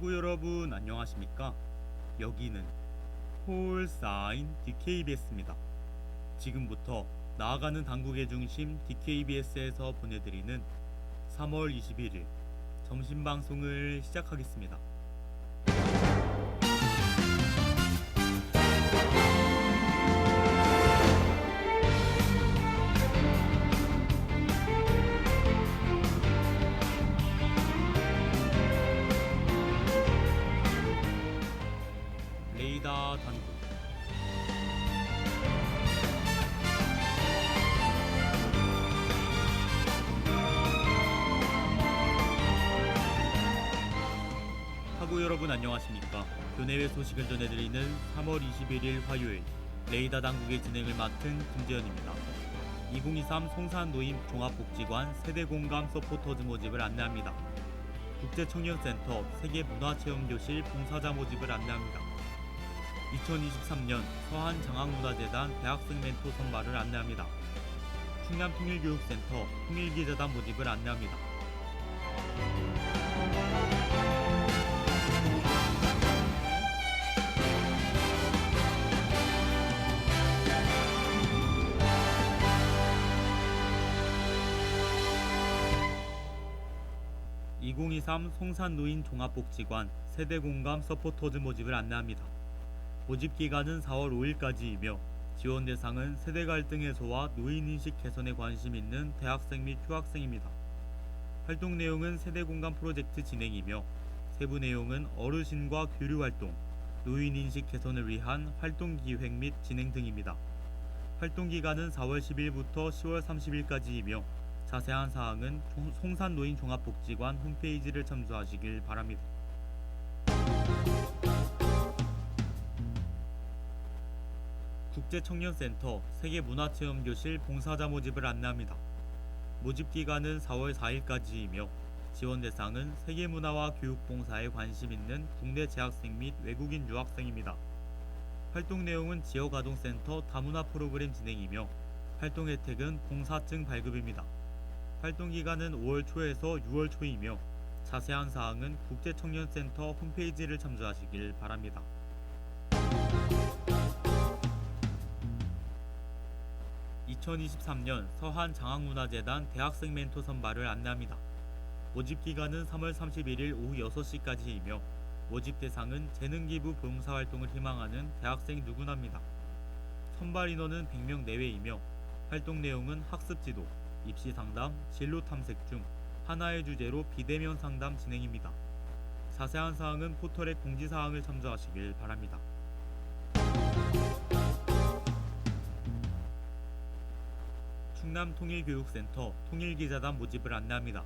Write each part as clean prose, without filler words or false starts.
타구 여러분 안녕하십니까? 여기는 폴사인 DKBS입니다. 지금부터 나아가는 당국의 중심 DKBS에서 보내드리는 3월 21일 점심방송을 시작하겠습니다. 레이더 당국 타구 여러분 안녕하십니까? 교내외 소식을 전해드리는 3월 21일 화요일 레이더 당국의 진행을 맡은 김재현입니다. 2023 송산노인 종합복지관 세대공감 서포터즈 모집을 안내합니다. 국제청년센터 세계문화체험교실 봉사자 모집을 안내합니다. 2023년 서한장학문화재단 대학생 멘토 선발을 안내합니다. 충남통일교육센터 통일기자단 모집을 안내합니다. (2023) 송산노인 종합복지관 세대공감 서포터즈 모집을 안내합니다. 모집 기간은 4월 5일까지이며 지원 대상은 세대 갈등 해소와 노인인식 개선에 관심 있는 대학생 및 휴학생입니다. 활동 내용은 세대 공감 프로젝트 진행이며 세부 내용은 어르신과 교류 활동, 노인인식 개선을 위한 활동 기획 및 진행 등입니다. 활동 기간은 4월 10일부터 10월 30일까지이며 자세한 사항은 송산노인종합복지관 홈페이지를 참조하시길 바랍니다. 국제청년센터 세계문화체험교실 봉사자 모집을 안내합니다. 모집 기간은 4월 4일까지이며 지원 대상은 세계문화와 교육봉사에 관심 있는 국내 재학생 및 외국인 유학생입니다. 활동 내용은 지역아동센터 다문화 프로그램 진행이며 활동 혜택은 봉사증 발급입니다. 활동 기간은 5월 초에서 6월 초이며 자세한 사항은 국제청년센터 홈페이지를 참조하시길 바랍니다. (2023년) 서한장학문화재단 대학생 멘토 선발을 안내합니다. 모집 기간은 3월 31일 오후 6시까지이며 모집 대상은 재능기부 봉사활동을 희망하는 대학생 누구나입니다. 선발 인원은 100명 내외이며 활동 내용은 학습지도, 입시상담, 진로탐색 중 하나의 주제로 비대면 상담 진행입니다. 자세한 사항은 포털의 공지사항을 참조하시길 바랍니다. 충남통일교육센터 통일기자단 모집을 안내합니다.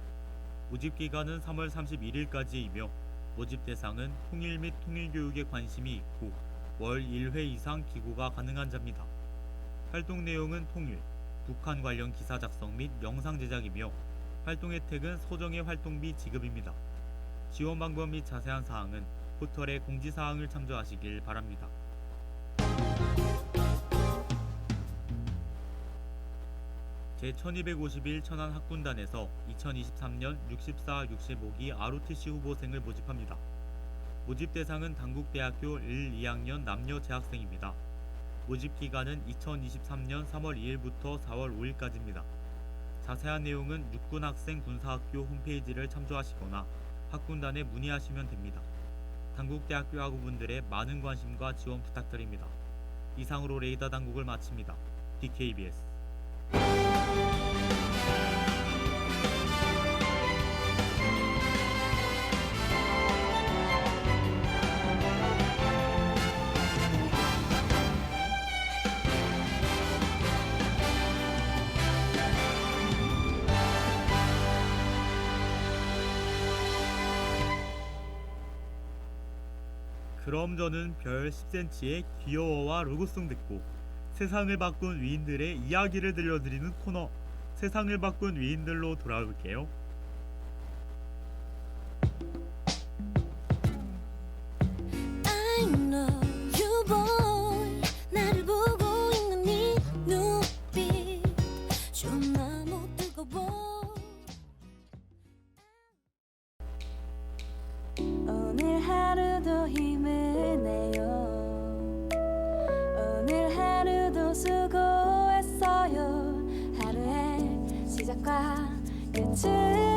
모집 기간은 3월 31일까지이며 모집 대상은 통일 및 통일교육에 관심이 있고 월 1회 이상 기고가 가능한 자입니다. 활동 내용은 통일, 북한 관련 기사 작성 및 영상 제작이며 활동 혜택은 소정의 활동비 지급입니다. 지원 방법 및 자세한 사항은 포털의 공지사항을 참조하시길 바랍니다. 제1251 천안학군단에서 2023년 64, 65기 ROTC 후보생을 모집합니다. 모집 대상은 당국대학교 1, 2학년 남녀 재학생입니다. 모집 기간은 2023년 3월 2일부터 4월 5일까지입니다. 자세한 내용은 육군학생 군사학교 홈페이지를 참조하시거나 학군단에 문의하시면 됩니다. 당국대학교 학우분들의 많은 관심과 지원 부탁드립니다. 이상으로 레이더 당국을 마칩니다. DKBS 그럼 저는 별 10cm의 귀여워와 로고송 듣고 세상을 바꾼 위인들의 이야기를 들려드리는 코너 세상을 바꾼 위인들로 돌아올게요. I know you boy 나를 보고 있는 네 눈빛 좀 너무 뜨거워 오늘 시작과 끝을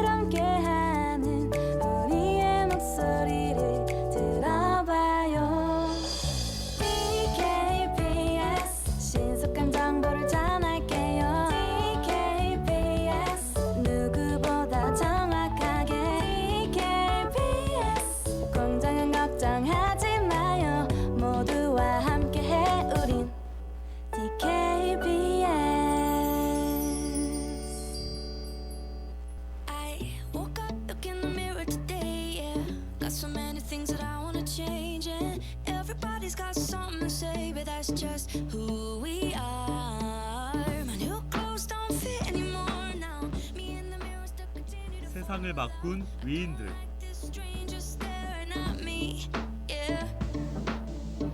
함께하는 우리의 목소리를 들어봐요. DKBS 신속한 정보를 전할게요. DKBS 누구보다 정확하게 DKBS 공장은 걱정하지 마요. 모두와 함께해 우린 DKBS. I woke up, look in the mirror today, yeah. Got so many things that I wanna change, and everybody's got something to say, but that's just who we are. My new clothes don't fit anymore now. Me in the mirror still continue to 세상을 바꾼 위인들. like this stranger staring at me, yeah.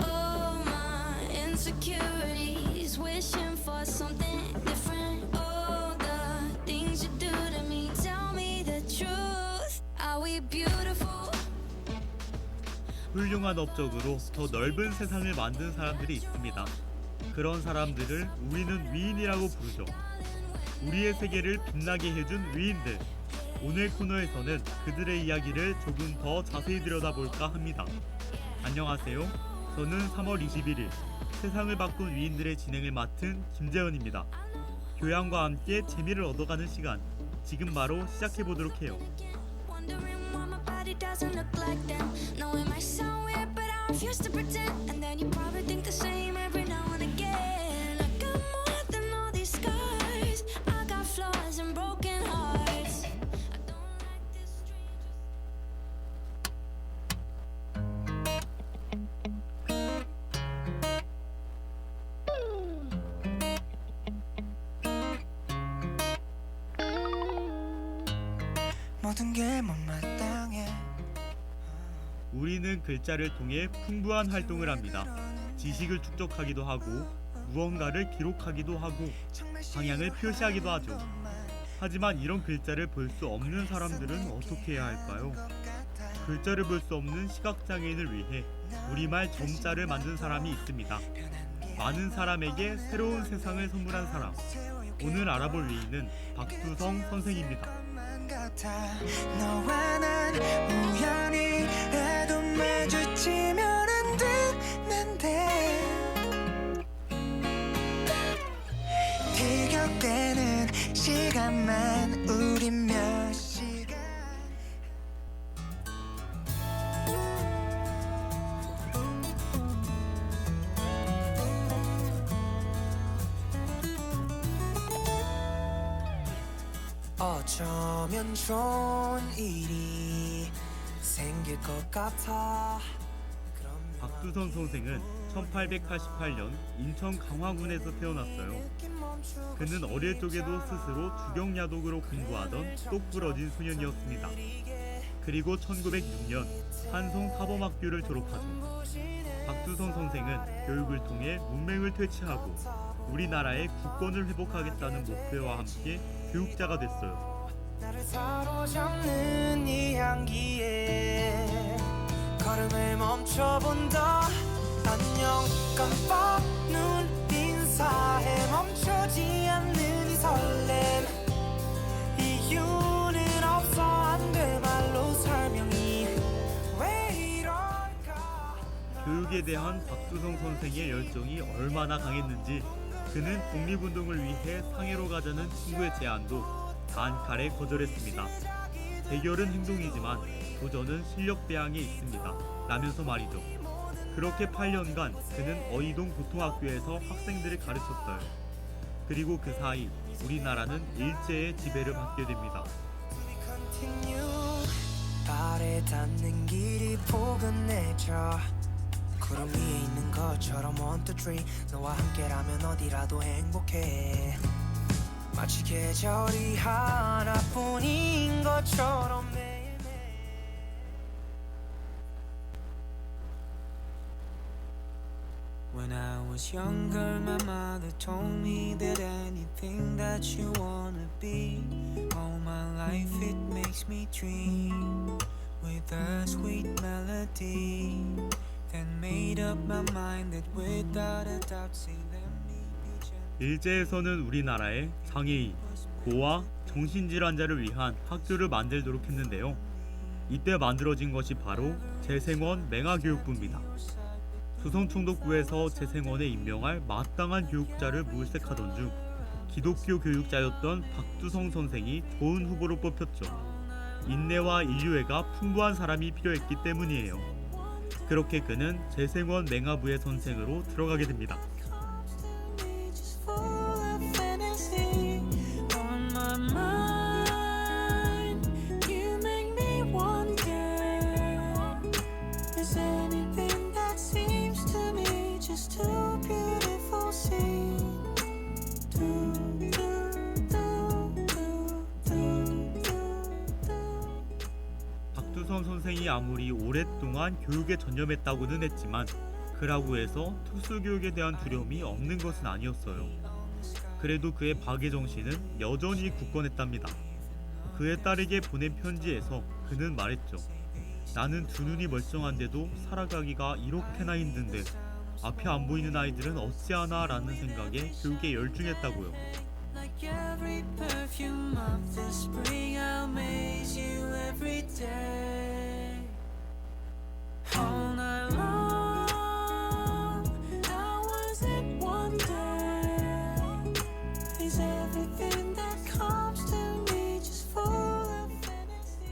Oh, my insecurities, wishing for something different. Oh, the things you do to me, tell me the truth. Are we beautiful? 훌륭한 업적으로 더 넓은 세상을 만든 사람들이 있습니다. 그런 사람들을 우리는 위인이라고 부르죠. 우리의 세계를 빛나게 해준 위인들. 오늘 코너에서는 그들의 이야기를 조금 더 자세히 들여다볼까 합니다. 안녕하세요. 저는 3월 21일 세상을 바꾼 위인들의 진행을 맡은 김재현입니다. 교양과 함께 재미를 얻어가는 시간, 지금 바로 시작해보도록 해요. Wondering why my body doesn't look like them. No, it might sound weird, but I refuse to pretend. And then you probably think the same every now and again. I got more than all these scars. I got flaws and broken hearts. I don't like this strange. 모든 게 못마땅해. 우리는 글자를 통해 풍부한 활동을 합니다. 지식을 축적하기도 하고 무언가를 기록하기도 하고 방향을 표시하기도 하죠. 하지만 이런 글자를 볼 수 없는 사람들은 어떻게 해야 할까요? 글자를 볼 수 없는 시각장애인을 위해 우리말 점자를 만든 사람이 있습니다. 많은 사람에게 새로운 세상을 선물한 사람. 오늘 알아볼 위인은 박두성 선생입니다. 너와 난 우연이라도 마주치면 안 되는데 티격대는 시간만 우리 몇 시간. 어쩌면 좋은 일이 생길 것 같아. 박두성 선생은 1888년 인천 강화군에서 태어났어요. 그는 어릴 적에도 스스로 주경야독으로 공부하던 똑부러진 소년이었습니다. 그리고 1906년 한성사범학교를 졸업하죠. 박두성 선생은 교육을 통해 문맹을 퇴치하고 우리나라의 국권을 회복하겠다는 목표와 함께 교육자가 됐어요. 나를 사로잡는 이 향기에 걸음을 멈춰본다. 안녕 깜빡 눈 인사해 멈추지 않는 이 설렘. 이유는 없어 안 돼 말로 설명이 왜 이럴까. 교육에 대한 박두성 선생의 열정이 얼마나 강했는지 그는 독립운동을 위해 상해로 가자는 친구의 제안도 단 칼에 거절했습니다. 대결은 행동이지만 도전은 실력 배양에 있습니다. 라면서 말이죠. 그렇게 8년간 그는 어이동 고통학교에서 학생들을 가르쳤어요. 그리고 그 사이 우리나라는 일제의 지배를 받게 됩니다. 발에 닿는 길이 포근해져. 구름 위에 있는 것처럼 on the tree. 너와 함께라면 어디라도 행복해. 마치 계절이 하나뿐인 것처럼 매일매일. When I was younger, my mother told me that anything that you wanna be, all my life it makes me dream with a sweet melody. Then made up my mind that without a doubt, say let me be gentle. 일제에서는 우리나라에 장애인, 고아, 정신질환자를 위한 학교를 만들도록 했는데요. 이때 만들어진 것이 바로 재생원 맹아교육부입니다. 조선총독부에서 재생원에 임명할 마땅한 교육자를 물색하던 중 기독교 교육자였던 박두성 선생이 좋은 후보로 뽑혔죠. 인내와 인류애가 풍부한 사람이 필요했기 때문이에요. 그렇게 그는 재생원 맹아부의 선생으로 들어가게 됩니다. Just full of fantasy on my mind. You make me wonder, is anything that seems to me just too beautiful scene. Do, do, do, do, do, do. 박두성 선생이 아무리 오랫동안 교육에 전념했다고는 했지만 그라고 해서 특수교육에 대한 두려움이 없는 것은 아니었어요. 그래도 그의 박애 정신은 여전히 굳건했답니다. 그의 딸에게 보낸 편지에서 그는 말했죠. 나는 두 눈이 멀쩡한데도 살아가기가 이렇게나 힘든데 앞이 안 보이는 아이들은 어찌하나 라는 생각에 교육에 열중했다고요. Like every perfume of the spring, I'll amaze you every day. All night long, hours in wonder. Is everything that comes to me just full of fantasy?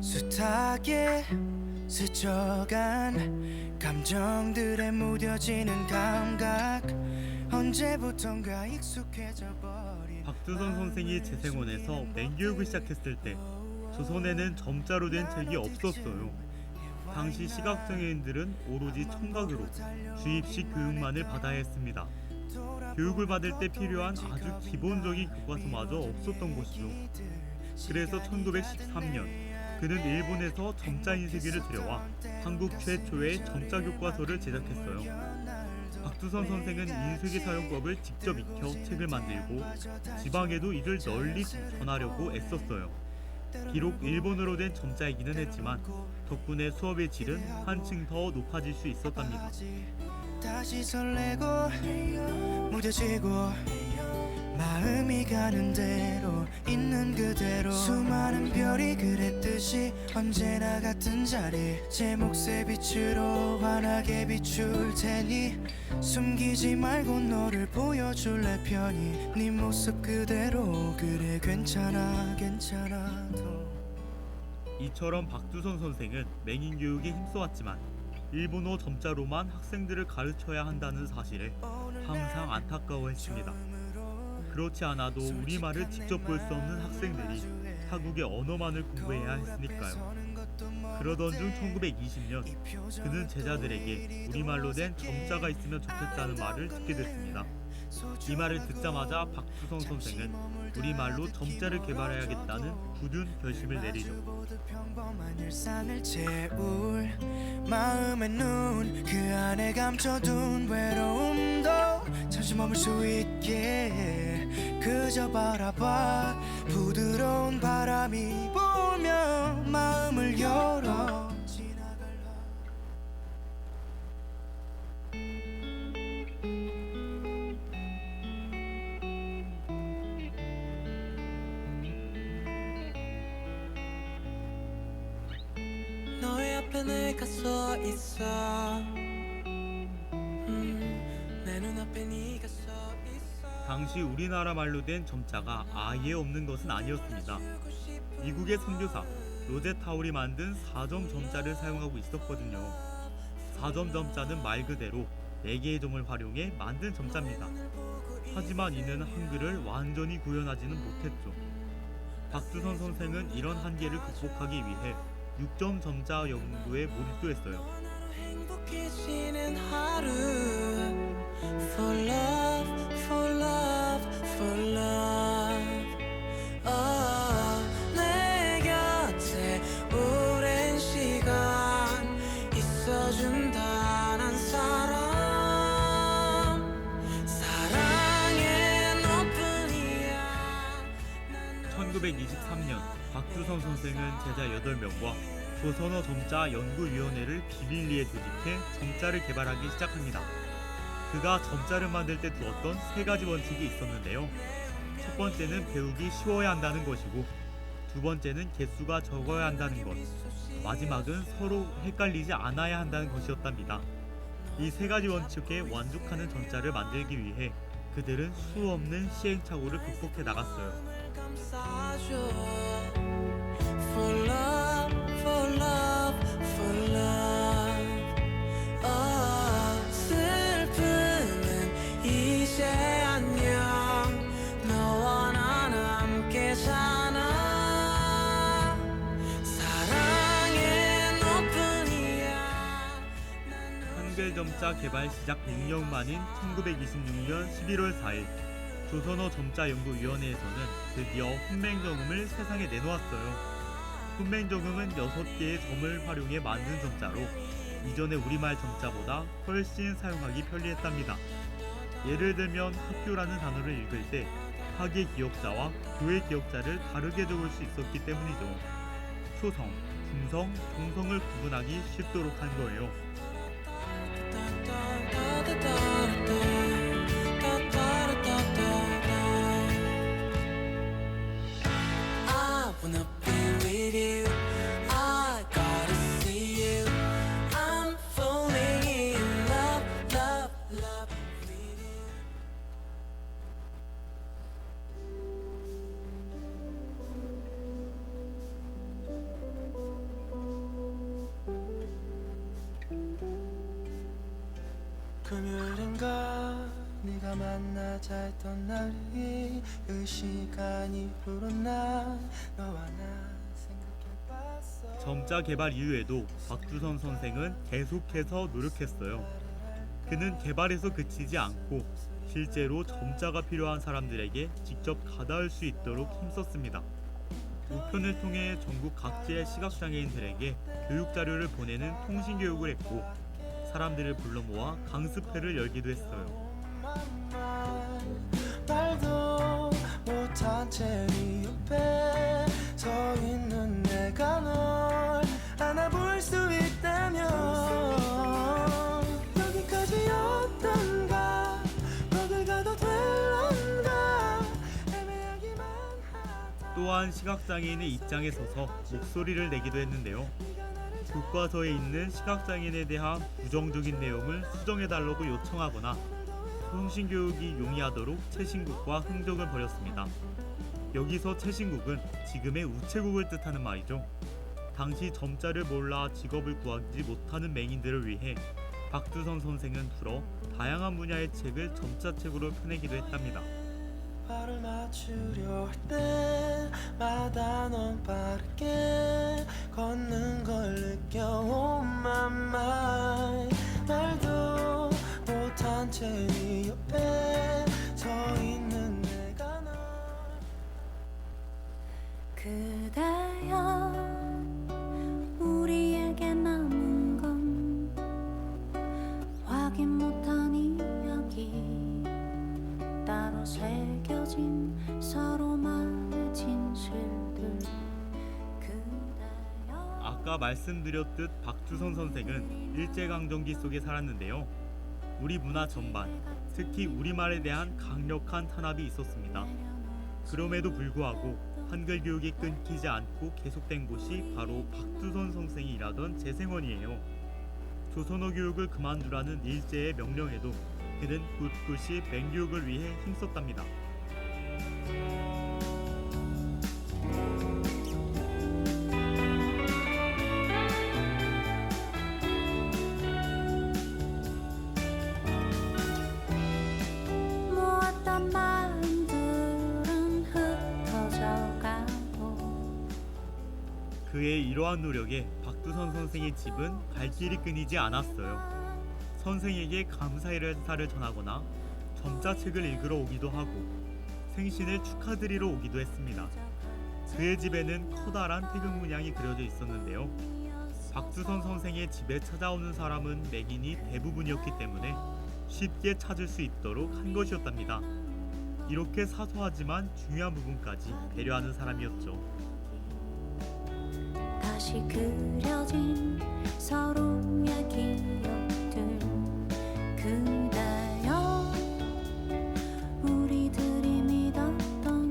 숱하게 스쳐간 감정들에 무뎌지는 감각 언제부턴가 익숙해져 버린 박두성 선생이 재생원에서 맹교육을 시작했을 때 조선에는 점자로 된 책이 없었어요. 당시 시각장애인들은 오로지 청각으로 주입식 교육만을 받아야 했습니다. 교육을 받을 때 필요한 아주 기본적인 교과서마저 없었던 것이죠. 그래서 1913년 그는 일본에서 점자 인쇄기를 들여와 한국 최초의 점자 교과서를 제작했어요. 박두성 선생은 인쇄기 사용법을 직접 익혀 책을 만들고 지방에도 이를 널리 전하려고 애썼어요. 비록 일본어로 된 점자이기는 했지만 덕분에 수업의 질은 한층 더 높아질 수 있었답니다. 다시 설레고 무뎌지고 마음이 가는 대로 있는 그대로 수많은 별이 그랬듯이 언제나 같은 자리 제 몫의 빛으로 환하게 비출 테니 숨기지 말고 너를 보여줄래 편히 네 모습 그대로 그래 괜찮아 괜찮아도 이처럼 박두성 선생은 맹인 교육에 힘써왔지만 일본어 점자로만 학생들을 가르쳐야 한다는 사실을 항상 안타까워했습니다. 그렇지 않아도 우리말을 직접 볼 수 없는 학생들이 타국의 언어만을 공부해야 했으니까요. 그러던 중 1920년 그는 제자들에게 우리말로 된 점자가 있으면 좋겠다는 말을 듣게 됐습니다. 이 말을 듣자마자 박두성 선생은 우리말로 점자를 개발해야겠다는 굳은 결심을 내리죠. 평범한 일상을 채울 마음의 눈 그 안에 감춰둔 외로움도 잠시 머물 수 있게 그저 바라봐 부드러운 바람이 불며 마음을 열어 너의 앞에 내가 서 있어 내 눈앞에 네가 서 있어 당시 우리나라 말로 된 점자가 아예 없는 것은 아니었습니다. 미국의 선교사 로제 타울이 만든 4점 점자를 사용하고 있었거든요. 4점 점자는 말 그대로 4개의 점을 활용해 만든 점자입니다. 하지만 이는 한글을 완전히 구현하지는 못했죠. 박두성 선생은 이런 한계를 극복하기 위해 6점 점자 연구에 몰두했어요. 행복해지는 하루 For love, for love, for love 내 곁에 오랜 시간 있어준다 난 사랑해 너뿐이야 1923년 박두성 선생은 제자 8명과 조선어 점자 연구위원회를 비밀리에 조직해 점자를 개발하기 시작합니다. 그가 점자를 만들 때 두었던 세 가지 원칙이 있었는데요. 첫 번째는 배우기 쉬워야 한다는 것이고, 두 번째는 개수가 적어야 한다는 것, 마지막은 서로 헷갈리지 않아야 한다는 것이었답니다. 이 세 가지 원칙에 완숙하는 점자를 만들기 위해 그들은 수없는 시행착오를 극복해 나갔어요. For love, for love, for love. 슬픔은 이제 안녕. 너와 난 함께 사나. 사랑의 너뿐이야. 한글 점자 개발 시작 100년 만인 1926년 11월 4일 조선어 점자 연구위원회에서는 드디어 훈맹정음을 세상에 내놓았어요. 훈맹정음은 6개의 점을 활용해 만든 점자로 이전의 우리말 점자보다 훨씬 사용하기 편리했답니다. 예를 들면 학교라는 단어를 읽을 때 학의 기역자와 교의 기역자를 다르게 적을 수 있었기 때문이죠. 초성, 중성, 종성을 구분하기 쉽도록 한 거예요. I wanna be with you. I gotta see you. I'm falling in love, love, love with you. 금요일인가 네가 만나자 했던 날이 그 시간이 흐르나 너와 나 생각해봤어. 점자 개발 이후에도 박두선 선생은 계속해서 노력했어요. 그는 개발에서 그치지 않고 실제로 점자가 필요한 사람들에게 직접 가닿을 수 있도록 힘썼습니다. 우편을 통해 전국 각지의 시각장애인들에게 교육 자료를 보내는 통신교육을 했고, 사람들을 불러 모아 강습회를 열기도 했어요. 말도 못한 채 네 옆에 서 있는 내가 널 안아볼 수 있다면 여기까지였던가 어딜 가도 될런가 애매하기만 하다. 또한 시각장애인의 입장에 서서 목소리를 내기도 했는데요. 교과서에 있는 시각장애인에 대한 부정적인 내용을 수정해달라고 요청하거나 통신교육이 용이하도록 최신국과 흥정을 벌였습니다. 여기서 최신국은 지금의 우체국을 뜻하는 말이죠. 당시 점자를 몰라 직업을 구하지 못하는 맹인들을 위해 박두선 선생은 주로 다양한 분야의 책을 점자책으로 펴내기도 했답니다. 발을 맞추려 할 때마다 넌 빠르게 걷는 걸 느껴 Oh my mind. 말도 못한 채 네 옆에 서 있는 내가 널 그대여 우리에게 남은 건 확인 못한 이야기 따로 새겨진 서로만의 진실들. 그대여 아까 말씀드렸듯 박두선 선생은 일제강점기 속에 살았는데요. 우리 문화 전반, 특히 우리말에 대한 강력한 탄압이 있었습니다. 그럼에도 불구하고 한글 교육이 끊기지 않고 계속된 곳이 바로 박두선 선생이 일하던 재생원이에요. 조선어 교육을 그만두라는 일제의 명령에도 그는 꿋꿋이 맹교육을 위해 힘썼답니다. 모았던 마음들은 흩어져 가고. 그의 이러한 노력에 박두선 선생의 집은 갈 길이 끊이지 않았어요. 선생에게 감사의 인사를 전하거나 점자책을 읽으러 오기도 하고 생신을 축하드리러 오기도 했습니다. 그의 집에는 커다란 태극 문양이 그려져 있었는데요. 박두선 선생의 집에 찾아오는 사람은 맹인이 대부분이었기 때문에 쉽게 찾을 수 있도록 한 것이었답니다. 이렇게 사소하지만 중요한 부분까지 배려하는 사람이었죠. 다시 그려 흩어진 서로의 기억들 그대여 우리들이 믿었던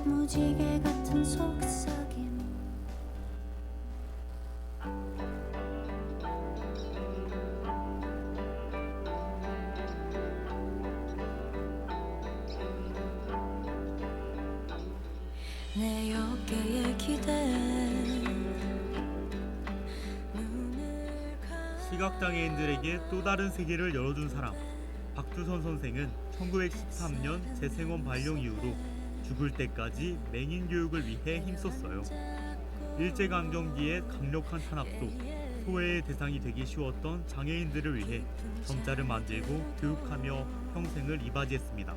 무지개 같은 속삭임 내 어깨에 기대 눈을 시각장애인들에게 또 다른 세계를 열어준 사람 박두선 선생은 1913년 재생원 발령 이후로 죽을 때까지 맹인 교육을 위해 힘썼어요. 일제강점기의 강력한 탄압도 소외의 대상이 되기 쉬웠던 장애인들을 위해 점자를 만들고 교육하며 평생을 이바지했습니다.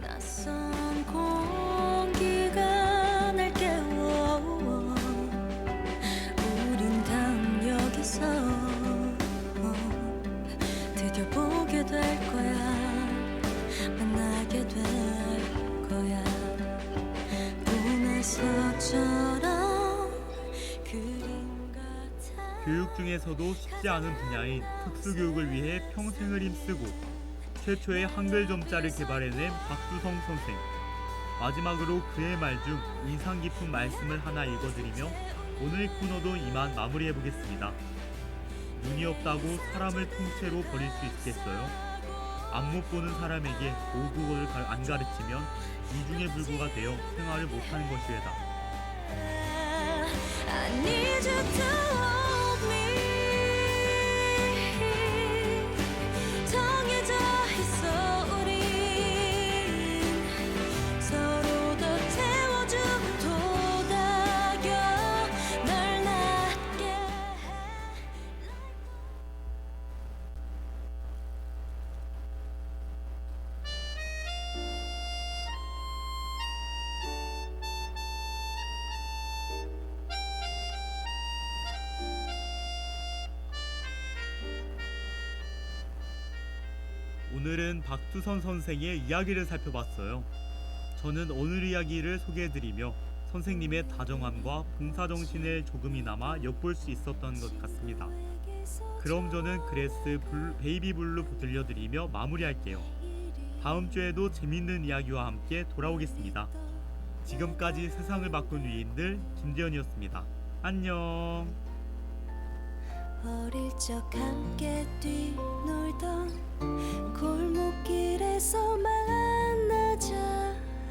낯선 공기가 날 깨워 우린 다음 여기서 드디어 보게 될 거야 만나게 될 거야 꿈에서처럼 그림 같아 교육 중에서도 쉽지 않은 분야인 특수교육을 위해 평생을 힘쓰고 최초의 한글 점자를 개발해낸 박두성 선생. 마지막으로 그의 말 중 인상 깊은 말씀을 하나 읽어드리며 오늘 코너도 이만 마무리해보겠습니다. 눈이 없다고 사람을 통째로 버릴 수 있겠어요? 앞 못 보는 사람에게 모국어를 안 가르치면 이중의 불구가 되어 생활을 못하는 것이외다. I need you to hold me 정해져 있어 우린 서로 더 태워주고 도닥여 널 낫게 해 오늘은 박두선 선생의 이야기를 살펴봤어요. 저는 오늘 이야기를 소개해드리며 선생님의 다정함과 봉사정신을 조금이나마 엿볼 수 있었던 것 같습니다. 그럼 저는 그레스 베이비 블루 들려드리며 마무리할게요. 다음 주에도 재밌는 이야기와 함께 돌아오겠습니다. 지금까지 세상을 바꾼 위인들 김재현이었습니다. 안녕. 어릴 적 함께 뛰놀던 골목길에서 만나자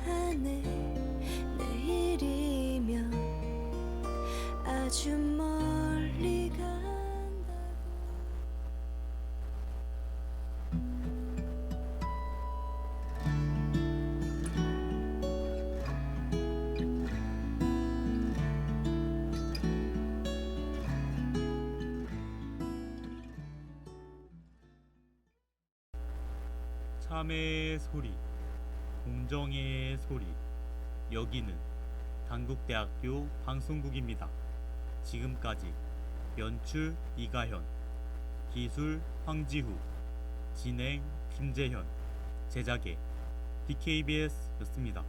하네 내일이면 아주 멀리 간다고 참회의 소리, 공정의 소리. 여기는 단국대학교 방송국입니다. 지금까지 연출 이가현, 기술 황지후, 진행 김재현, 제작의 DKBS였습니다.